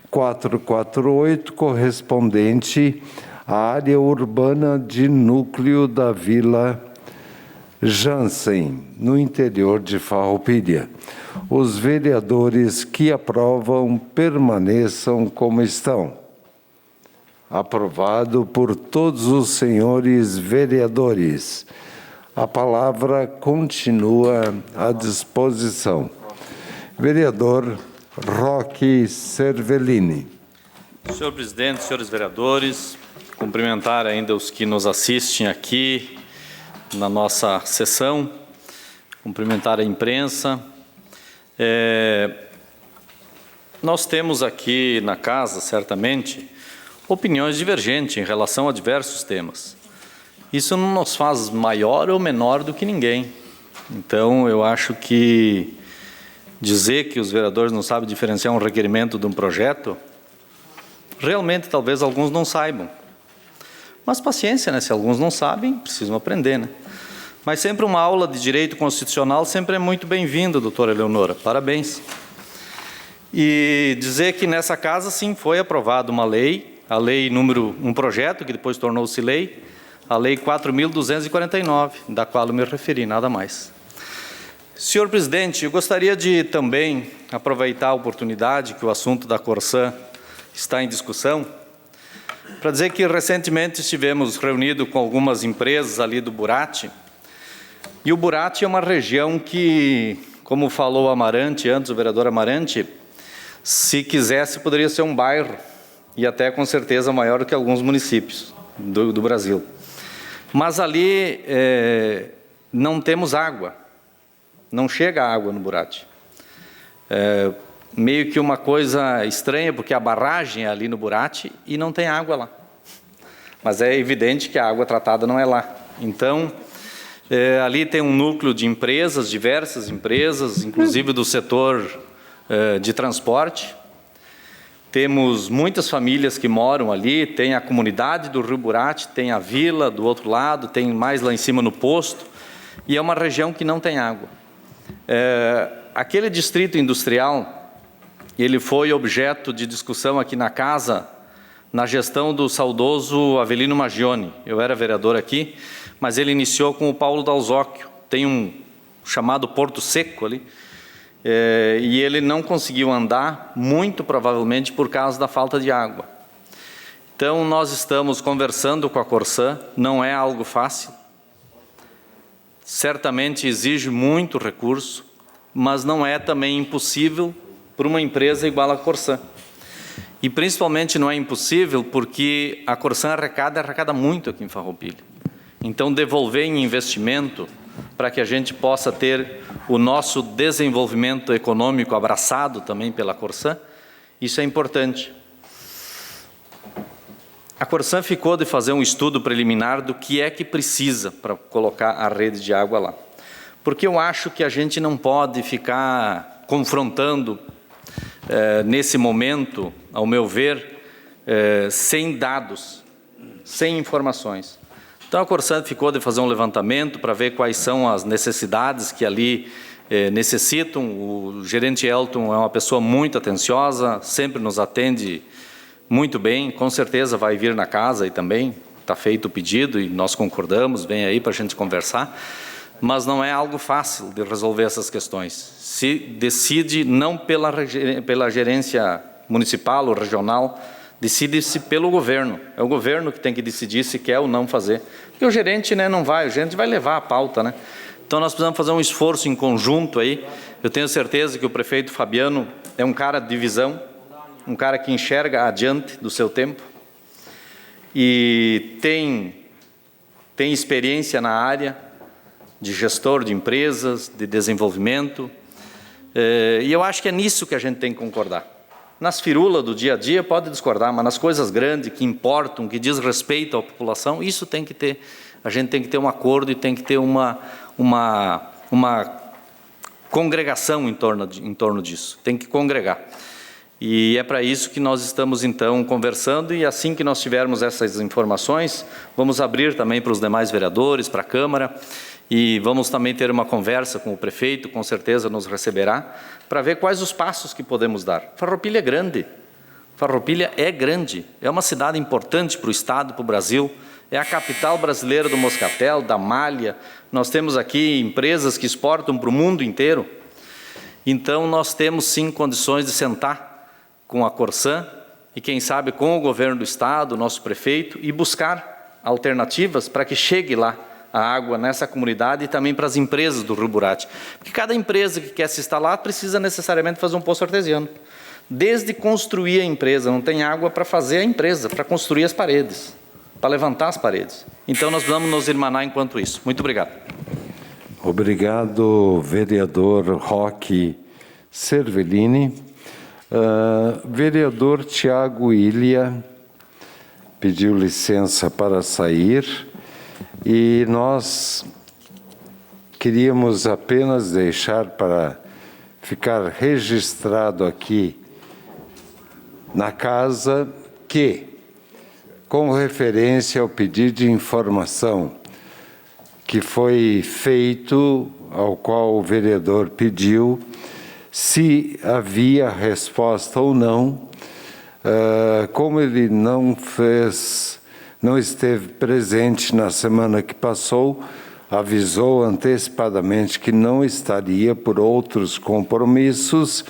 448, correspondente à área urbana de núcleo da Vila Jansen, no interior de Farroupilha. Os vereadores que aprovam permaneçam como estão. Aprovado por todos os senhores vereadores. A palavra continua à disposição. Vereador Roque Cervellini. Senhor presidente, senhores vereadores, cumprimentar ainda os que nos assistem aqui na nossa sessão, cumprimentar a imprensa. Nós temos aqui na casa, certamente, opiniões divergentes em relação a diversos temas. Isso não nos faz maior ou menor do que ninguém. Então, eu acho que dizer que os vereadores não sabem diferenciar um requerimento de um projeto, realmente, talvez alguns não saibam. Mas paciência, né? Se alguns não sabem, precisam aprender, né? Mas sempre uma aula de direito constitucional sempre é muito bem-vinda, doutora Eleonora. Parabéns. E dizer que nessa casa, sim, foi aprovada uma lei, um projeto que depois tornou-se lei, a Lei 4.249, da qual eu me referi, nada mais. Senhor presidente, eu gostaria de também aproveitar a oportunidade que o assunto da Corsã está em discussão, para dizer que recentemente estivemos reunidos com algumas empresas ali do Burati, e o Burati é uma região que, como falou Amarante antes, o vereador Amarante, se quisesse poderia ser um bairro, e até com certeza maior do que alguns municípios do Brasil. Mas ali não temos água, não chega água no Burati. Meio que uma coisa estranha, porque a barragem é ali no Burati e não tem água lá. Mas é evidente que a água tratada não é lá. Então, ali tem um núcleo de empresas, diversas empresas, inclusive do setor de transporte. Temos muitas famílias que moram ali, tem a comunidade do Rio Burati, tem a vila do outro lado, tem mais lá em cima no posto, e é uma região que não tem água. Aquele distrito industrial, ele foi objeto de discussão aqui na casa na gestão do saudoso Avelino Maggioni. Eu era vereador aqui, mas ele iniciou com o Paulo Dalzocchio. Tem um chamado Porto Seco ali, e ele não conseguiu andar, muito provavelmente por causa da falta de água. Então, nós estamos conversando com a Corsã, não é algo fácil, certamente exige muito recurso, mas não é também impossível para uma empresa igual a Corsã. E principalmente não é impossível porque a Corsã arrecada muito aqui em Farroupilha. Então, devolver em investimento para que a gente possa ter o nosso desenvolvimento econômico abraçado também pela Corsã, isso é importante. A Corsã ficou de fazer um estudo preliminar do que é que precisa para colocar a rede de água lá. Porque eu acho que a gente não pode ficar confrontando, nesse momento, ao meu ver, sem dados, sem informações. Então, a Corsã ficou de fazer um levantamento para ver quais são as necessidades que ali necessitam. O gerente Elton é uma pessoa muito atenciosa, sempre nos atende muito bem, com certeza vai vir na casa e também está feito o pedido e nós concordamos, vem aí para a gente conversar, mas não é algo fácil de resolver essas questões. Se decide não pela gerência municipal ou regional, decide-se pelo governo. É o governo que tem que decidir se quer ou não fazer. Porque o gerente não vai, o gerente vai levar a pauta, né? Então, nós precisamos fazer um esforço em conjunto aí. Eu tenho certeza que o prefeito Fabiano é um cara de visão, um cara que enxerga adiante do seu tempo e tem experiência na área de gestor de empresas, de desenvolvimento. E eu acho que é nisso que a gente tem que concordar. Nas firulas do dia a dia pode discordar, mas nas coisas grandes que importam, que diz respeito à população, isso tem que ter, a gente tem que ter um acordo e tem que ter uma congregação em torno disso, tem que congregar. E é para isso que nós estamos, então, conversando, e assim que nós tivermos essas informações, vamos abrir também para os demais vereadores, para a Câmara, e vamos também ter uma conversa com o prefeito, com certeza nos receberá, para ver quais os passos que podemos dar. Farroupilha é grande, Farroupilha é grande, é uma cidade importante para o Estado, para o Brasil, é a capital brasileira do moscatel, da malha, nós temos aqui empresas que exportam para o mundo inteiro, então nós temos sim condições de sentar com a Corsã e quem sabe com o governo do Estado, nosso prefeito, e buscar alternativas para que chegue lá a água nessa comunidade e também para as empresas do Rio Burati. Porque cada empresa que quer se instalar precisa necessariamente fazer um poço artesiano. Desde construir a empresa, não tem água para fazer a empresa, para construir as paredes, para levantar as paredes. Então nós vamos nos irmanar enquanto isso. Muito obrigado. Obrigado, vereador Roque Cervellini. Vereador Tiago Ilha pediu licença para sair e nós queríamos apenas deixar para ficar registrado aqui na casa que, com referência ao pedido de informação que foi feito, ao qual o vereador pediu, se havia resposta ou não, como ele não esteve presente na semana que passou, avisou antecipadamente que não estaria por outros compromissos,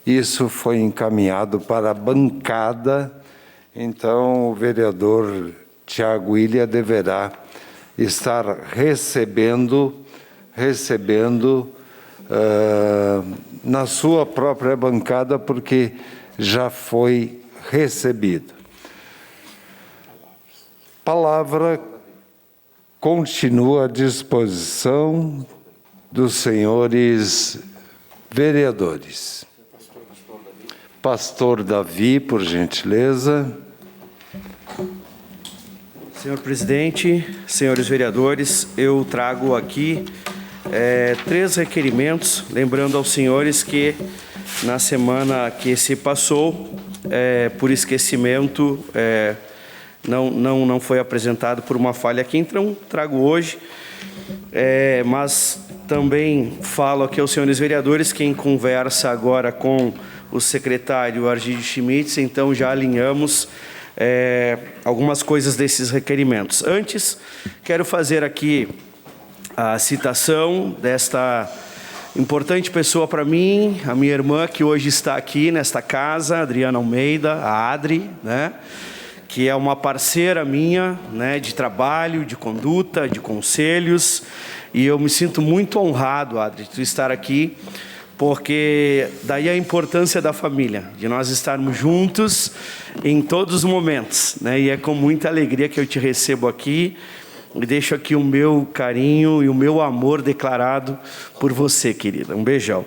isso foi encaminhado para a bancada, então o vereador Tiago Ilha deverá estar recebendo na sua própria bancada, porque já foi recebido. Palavra continua à disposição dos senhores vereadores. Pastor Davi, por gentileza. Senhor presidente, senhores vereadores, eu trago aqui 3 requerimentos, lembrando aos senhores que na semana que se passou, por esquecimento, não foi apresentado por uma falha aqui, então trago hoje, mas também falo aqui aos senhores vereadores, quem conversa agora com o secretário Argide Schmitz, então já alinhamos algumas coisas desses requerimentos. Antes, quero fazer aqui a citação desta importante pessoa para mim, a minha irmã, que hoje está aqui nesta casa, Adriana Almeida, a Adri, né? Que é uma parceira minha, né, de trabalho, de conduta, de conselhos, e eu me sinto muito honrado, Adri, de estar aqui, porque daí a importância da família, de nós estarmos juntos em todos os momentos, né, e é com muita alegria que eu te recebo aqui, e deixo aqui o meu carinho e o meu amor declarado por você, querida. Um beijão.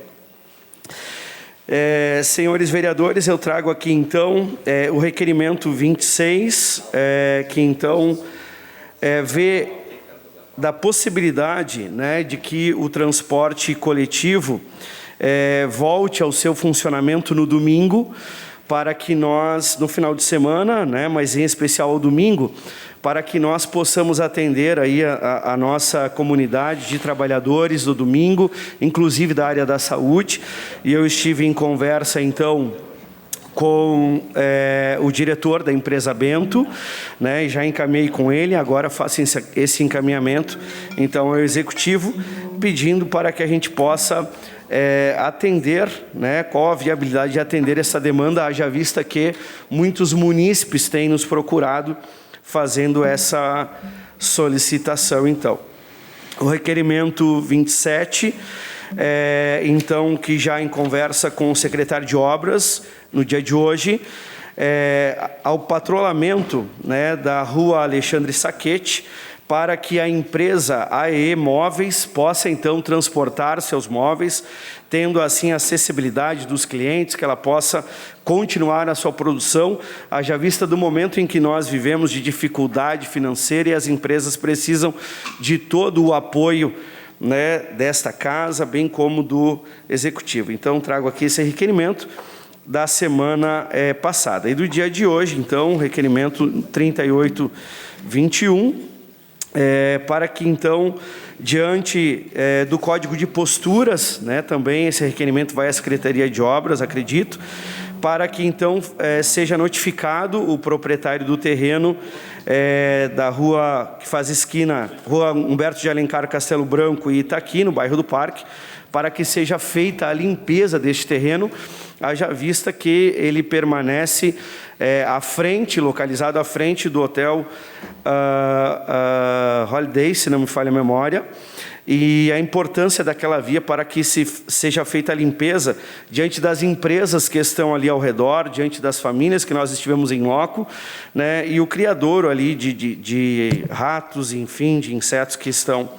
Senhores vereadores, eu trago aqui então o requerimento 26, que então vê da possibilidade, né, de que o transporte coletivo volte ao seu funcionamento no domingo, para que nós, no final de semana, né, mas em especial ao domingo, para que nós possamos atender aí a nossa comunidade de trabalhadores do domingo, inclusive da área da saúde. E eu estive em conversa, então, com o diretor da empresa Bento, né, e já encaminhei com ele, agora faço esse encaminhamento, então, ao executivo, pedindo para que a gente possa atender, né, qual a viabilidade de atender essa demanda, haja vista que muitos munícipes têm nos procurado fazendo essa solicitação, então. O requerimento 27, então, que já em conversa com o secretário de Obras, no dia de hoje, ao patrulhamento, né, da rua Alexandre Saquete, para que a empresa AE Móveis possa, então, transportar seus móveis, tendo, assim, a acessibilidade dos clientes, que ela possa continuar a sua produção, haja vista do momento em que nós vivemos de dificuldade financeira e as empresas precisam de todo o apoio, né, desta casa, bem como do executivo. Então, trago aqui esse requerimento da semana passada. E do dia de hoje, então, requerimento 3821, para que, então, diante do Código de Posturas, né, também esse requerimento vai à Secretaria de Obras, acredito, para que, então, seja notificado o proprietário do terreno da rua que faz esquina, Rua Humberto de Alencar, Castelo Branco e Itaqui, no bairro do Parque, para que seja feita a limpeza deste terreno, haja vista que ele permanece à frente, localizado à frente do hotel Holiday, se não me falha a memória, e a importância daquela via para que seja feita a limpeza diante das empresas que estão ali ao redor, diante das famílias que nós estivemos em loco, né, e o criadouro ali de ratos, enfim, de insetos que estão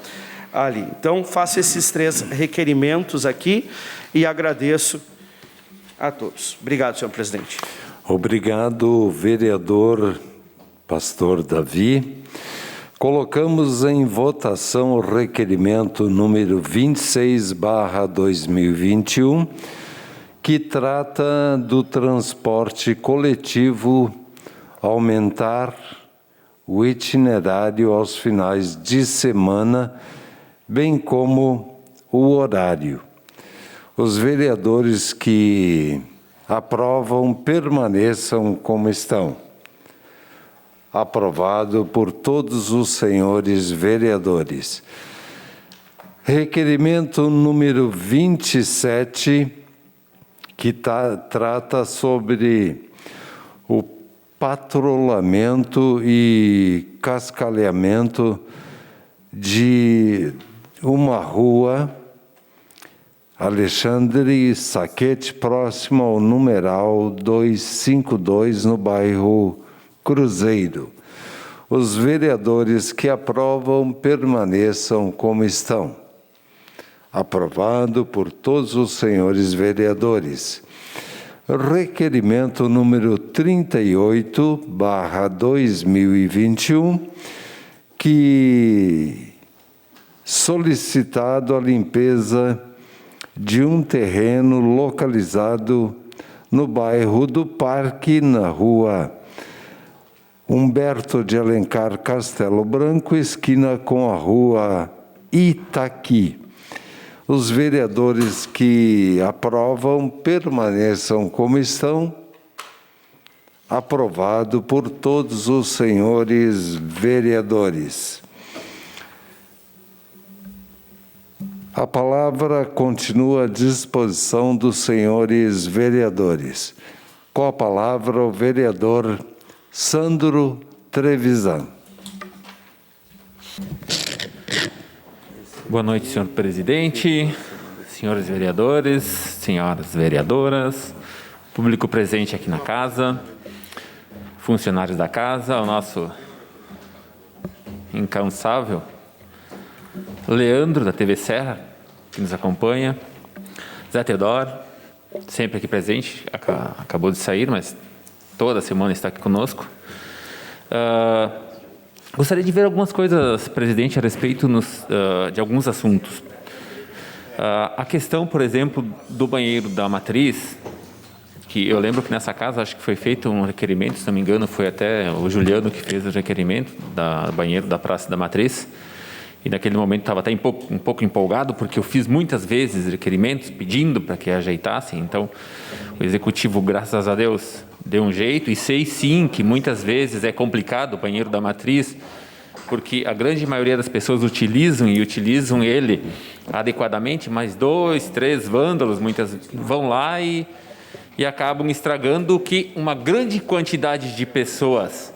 ali. Então, faço esses 3 requerimentos aqui e agradeço a todos. Obrigado, senhor presidente. Obrigado, vereador Pastor Davi. Colocamos em votação o requerimento número 26/2021, que trata do transporte coletivo aumentar o itinerário aos finais de semana, bem como o horário. Os vereadores que aprovam permaneçam como estão. Aprovado por todos os senhores vereadores. Requerimento número 27, que trata sobre o patrulhamento e cascalhamento de uma rua, Alexandre Saquete, próximo ao numeral 252, no bairro Cruzeiro. Os vereadores que aprovam permaneçam como estão. Aprovado por todos os senhores vereadores. Requerimento número 38/2021, que solicitado a limpeza de um terreno localizado no bairro do Parque, na rua Humberto de Alencar, Castelo Branco, esquina com a rua Itaqui. Os vereadores que aprovam permaneçam como estão. aprovado por todos os senhores vereadores. A palavra continua à disposição dos senhores vereadores. Com a palavra, o vereador Sandro Trevisan. Boa noite, senhor presidente, senhores vereadores, senhoras vereadoras, público presente aqui na casa, funcionários da casa, o nosso incansável Leandro, da TV Serra, que nos acompanha, Zé Teodoro, sempre aqui presente, acabou de sair, mas toda semana está aqui conosco. Gostaria de ver algumas coisas, presidente, a respeito de alguns assuntos. A questão, por exemplo, do banheiro da matriz, que eu lembro que nessa casa acho que foi feito um requerimento, se não me engano, foi até o Juliano que fez o requerimento do banheiro da Praça da Matriz, e naquele momento estava até um pouco empolgado, porque eu fiz muitas vezes requerimentos pedindo para que ajeitassem, então o Executivo, graças a Deus, deu um jeito, e sei sim que muitas vezes é complicado o banheiro da matriz, porque a grande maioria das pessoas utilizam ele adequadamente, mas 2, 3 vândalos muitas vão lá e acabam estragando o que uma grande quantidade de pessoas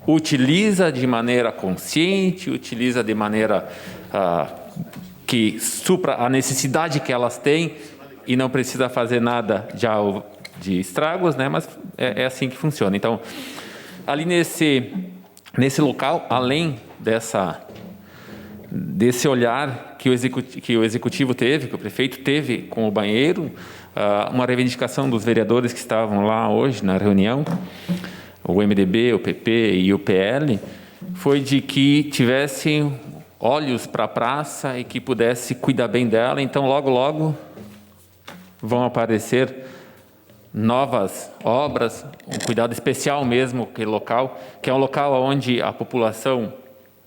utiliza de maneira consciente, utiliza de maneira que supra a necessidade que elas têm e não precisa fazer nada de estragos, né? Mas é assim que funciona. Então, ali nesse local, além desse olhar que o executivo teve, que o prefeito teve com o banheiro, uma reivindicação dos vereadores que estavam lá hoje na reunião, o MDB, o PP e o PL, foi de que tivessem olhos para a praça e que pudesse cuidar bem dela. Então, logo vão aparecer novas obras, um cuidado especial mesmo aquele local, que é um local onde a população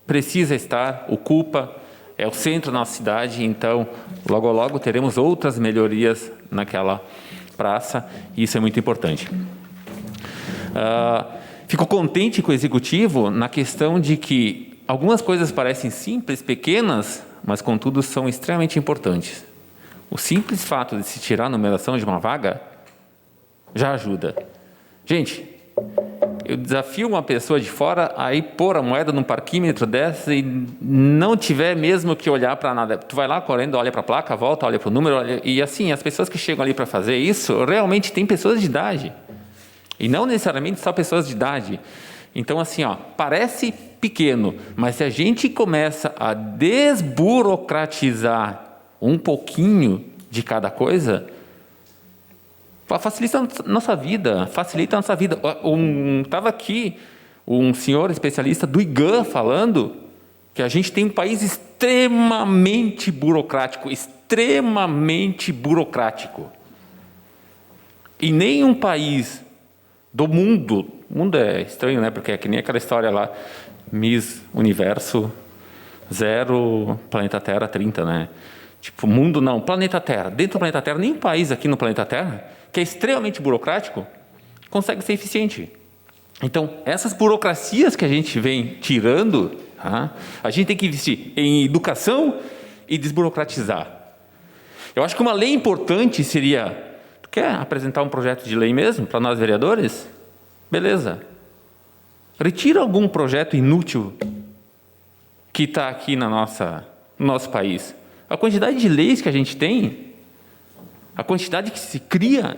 precisa estar, ocupa, é o centro da nossa cidade, então logo teremos outras melhorias naquela praça, e isso é muito importante. Fico contente com o Executivo na questão de que algumas coisas parecem simples, pequenas, mas contudo são extremamente importantes. O simples fato de se tirar a numeração de uma vaga já ajuda. Gente, eu desafio uma pessoa de fora a ir pôr a moeda num parquímetro dessa e não tiver mesmo que olhar para nada. Tu vai lá correndo, olha para a placa, volta, olha para o número, e assim, as pessoas que chegam ali para fazer isso, realmente tem pessoas de idade. E não necessariamente só pessoas de idade. Então, assim, parece pequeno, mas se a gente começa a desburocratizar um pouquinho de cada coisa, facilita a nossa vida, Estava aqui um senhor especialista do IGAN falando que a gente tem um país extremamente burocrático. E nenhum país do mundo é estranho, né? Porque é que nem aquela história lá, Miss Universo 0, Planeta Terra 30, né? Tipo, mundo não, planeta Terra. Dentro do planeta Terra, nenhum país aqui no planeta Terra, que é extremamente burocrático, consegue ser eficiente. Então, essas burocracias que a gente vem tirando, a gente tem que investir em educação e desburocratizar. Eu acho que uma lei importante seria... Tu quer apresentar um projeto de lei mesmo para nós vereadores? Beleza. Retira algum projeto inútil que está aqui no nosso país. A quantidade de leis que a gente tem, a quantidade que se cria.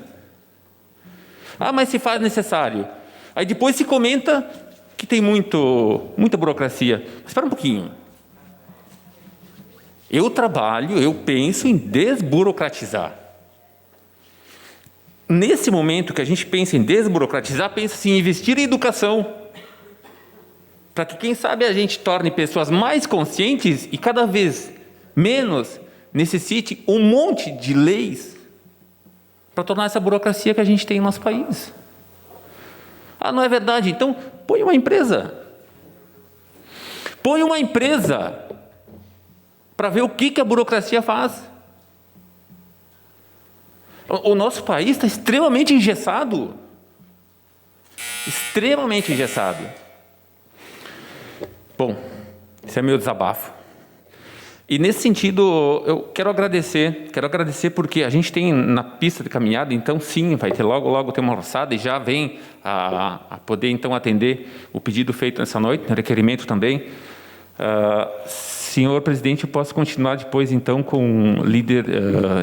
Mas se faz necessário. Aí depois se comenta que tem muita burocracia. Mas espera um pouquinho. Eu penso em desburocratizar. Nesse momento que a gente pensa em desburocratizar, pensa-se em investir em educação. Para que, quem sabe, a gente torne pessoas mais conscientes e cada vez menos necessite um monte de leis para tornar essa burocracia que a gente tem no nosso país. Não é verdade? Então, põe uma empresa. Põe uma empresa para ver o que a burocracia faz. O nosso país está extremamente engessado. extremamente engessado. Bom, esse é meu desabafo. E nesse sentido, eu quero agradecer porque a gente tem na pista de caminhada, então sim, vai ter logo ter uma roçada e já vem a poder então atender o pedido feito nessa noite, no requerimento também. Senhor presidente, eu posso continuar depois então com o líder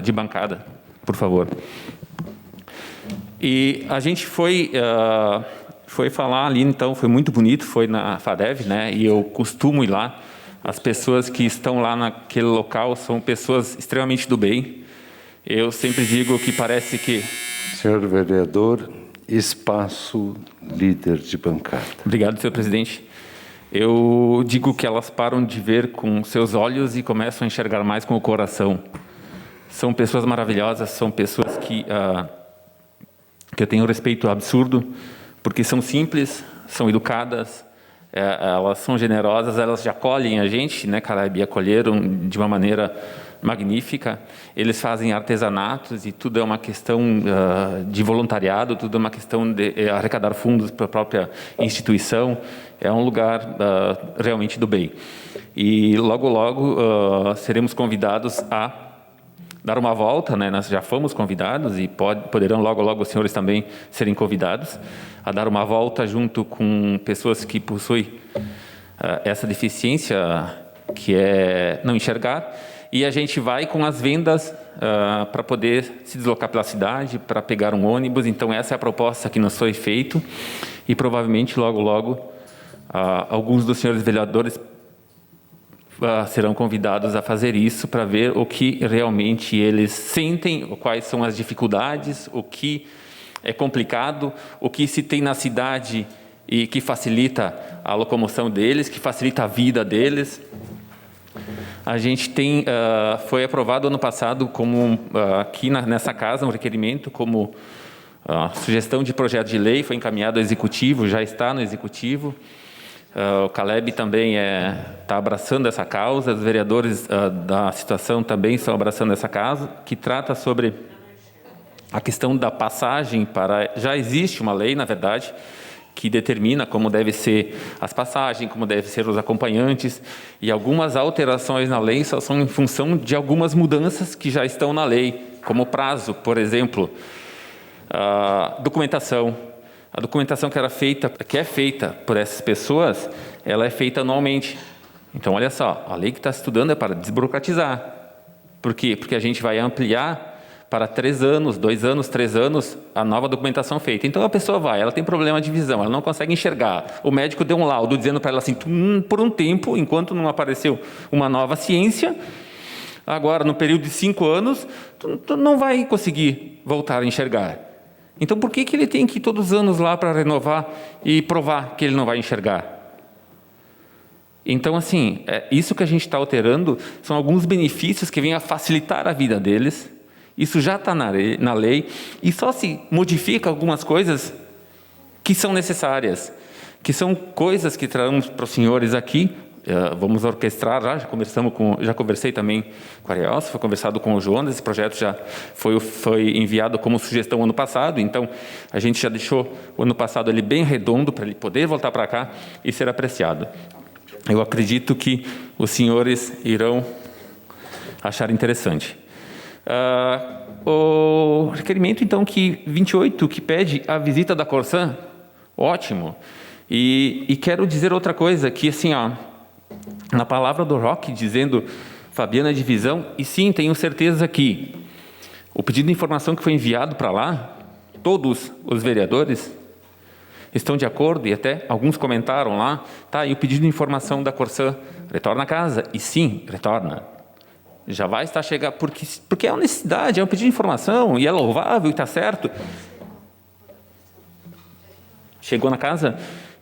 de bancada, por favor. E a gente foi falar ali, então, foi muito bonito, foi na FADEV, né? E eu costumo ir lá. As pessoas que estão lá naquele local são pessoas extremamente do bem. Eu sempre digo que parece que... Senhor vereador, espaço líder de bancada. Obrigado, senhor presidente. Eu digo que elas param de ver com seus olhos e começam a enxergar mais com o coração. São pessoas maravilhosas, são pessoas que eu tenho um respeito absurdo, porque são simples, são educadas, elas são generosas, elas já acolhem a gente, né, Caleb? E acolheram de uma maneira magnífica. Eles fazem artesanatos e tudo é uma questão de voluntariado, tudo é uma questão de arrecadar fundos para a própria instituição. É um lugar realmente do bem. E logo seremos convidados a dar uma volta, né? Nós já fomos convidados e poderão logo os senhores também serem convidados a dar uma volta junto com pessoas que possuem essa deficiência que é não enxergar, e a gente vai com as vendas para poder se deslocar pela cidade, para pegar um ônibus. Então essa é a proposta que nos foi feito e provavelmente logo alguns dos senhores vereadores serão convidados a fazer isso para ver o que realmente eles sentem, quais são as dificuldades, o que é complicado, o que se tem na cidade e que facilita a locomoção deles, que facilita a vida deles. A gente tem, foi aprovado ano passado, como aqui nessa casa, um requerimento, como sugestão de projeto de lei, foi encaminhado ao Executivo, já está no Executivo. O Caleb também está abraçando essa causa, os vereadores da situação também estão abraçando essa causa, que trata sobre a questão da passagem para... Já existe uma lei, na verdade, que determina como deve ser as passagens, como devem ser os acompanhantes, e algumas alterações na lei só são em função de algumas mudanças que já estão na lei, como prazo, por exemplo, documentação. A documentação que é feita por essas pessoas, ela é feita anualmente. Então, olha só, a lei que está estudando é para desburocratizar. Por quê? Porque a gente vai ampliar para 3 anos, 2 anos, 3 anos, a nova documentação feita. Então, a pessoa ela tem problema de visão, ela não consegue enxergar. O médico deu um laudo dizendo para ela assim, por um tempo, enquanto não apareceu uma nova ciência, agora, no período de 5 anos, tu não vai conseguir voltar a enxergar. Então, por que ele tem que ir todos os anos lá para renovar e provar que ele não vai enxergar? Então, assim, isso que a gente está alterando são alguns benefícios que vêm a facilitar a vida deles. Isso já está na lei e só se modifica algumas coisas que são necessárias, que são coisas que traremos para os senhores aqui. Vamos orquestrar, já conversei também com a Ariel, foi conversado com o Jonas, esse projeto já foi enviado como sugestão ano passado, então a gente já deixou o ano passado ele bem redondo para ele poder voltar para cá e ser apreciado. Eu acredito que os senhores irão achar interessante. O requerimento, então, 28, que pede a visita da Corsã, ótimo. E quero dizer outra coisa, que assim, na palavra do Roque, dizendo Fabiana de Visão, e sim, tenho certeza que o pedido de informação que foi enviado para lá, todos os vereadores estão de acordo, e até alguns comentaram lá, e o pedido de informação da Corsã retorna a casa, e sim, retorna. Já vai estar chegando, porque é uma necessidade, é um pedido de informação, e é louvável, e está certo. Chegou na casa?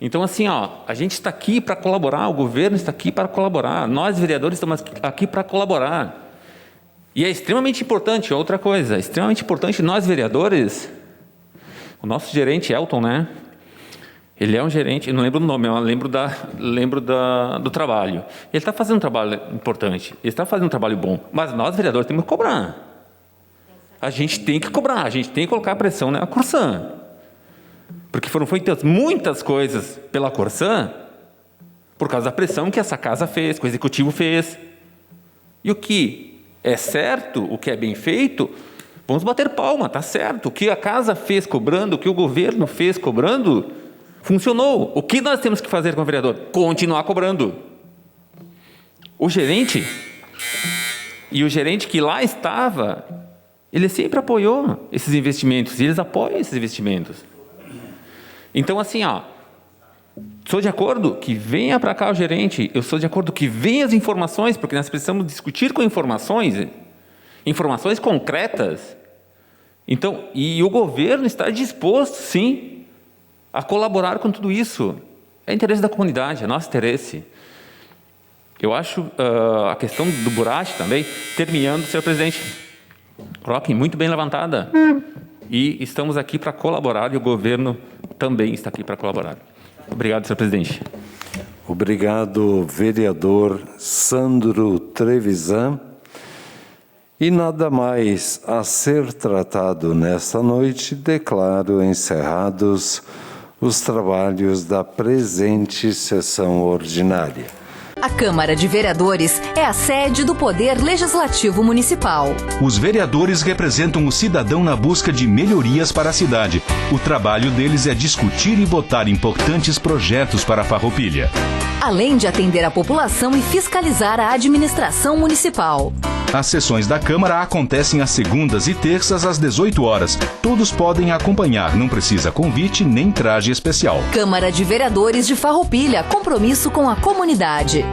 Então, assim, a gente está aqui para colaborar, o governo está aqui para colaborar, nós, vereadores, estamos aqui para colaborar. E é extremamente importante, outra coisa, extremamente importante, nós, vereadores, o nosso gerente, Elton, né? Ele é um gerente, eu não lembro o nome, eu lembro do trabalho. Ele está fazendo um trabalho importante, ele está fazendo um trabalho bom, mas nós, vereadores, temos que cobrar. A gente tem que cobrar, a gente tem que colocar pressão na Corsã. porque foram feitas muitas coisas pela Corsan por causa da pressão que essa casa fez, que o Executivo fez. E o que é certo, o que é bem feito, vamos bater palma, está certo. O que a casa fez cobrando, o que o governo fez cobrando, funcionou. O que nós temos que fazer com o vereador? Continuar cobrando. O gerente que lá estava, ele sempre apoiou esses investimentos, e eles apoiam esses investimentos. Então, assim, sou de acordo que venha para cá o gerente, eu sou de acordo que venham as informações, porque nós precisamos discutir com informações concretas. Então, e o governo está disposto, sim, a colaborar com tudo isso. É interesse da comunidade, é nosso interesse. Eu acho a questão do Burache também, terminando, senhor presidente. Roque, muito bem levantada. E estamos aqui para colaborar e o governo também está aqui para colaborar. Obrigado, senhor presidente. Obrigado, vereador Sandro Trevisan. E nada mais a ser tratado nesta noite, declaro encerrados os trabalhos da presente sessão ordinária. A Câmara de Vereadores é a sede do Poder Legislativo Municipal. Os vereadores representam o cidadão na busca de melhorias para a cidade. O trabalho deles é discutir e votar importantes projetos para a Farroupilha. Além de atender a população e fiscalizar a administração municipal. As sessões da Câmara acontecem às segundas e terças às 18 horas. Todos podem acompanhar, não precisa convite nem traje especial. Câmara de Vereadores de Farroupilha, compromisso com a comunidade.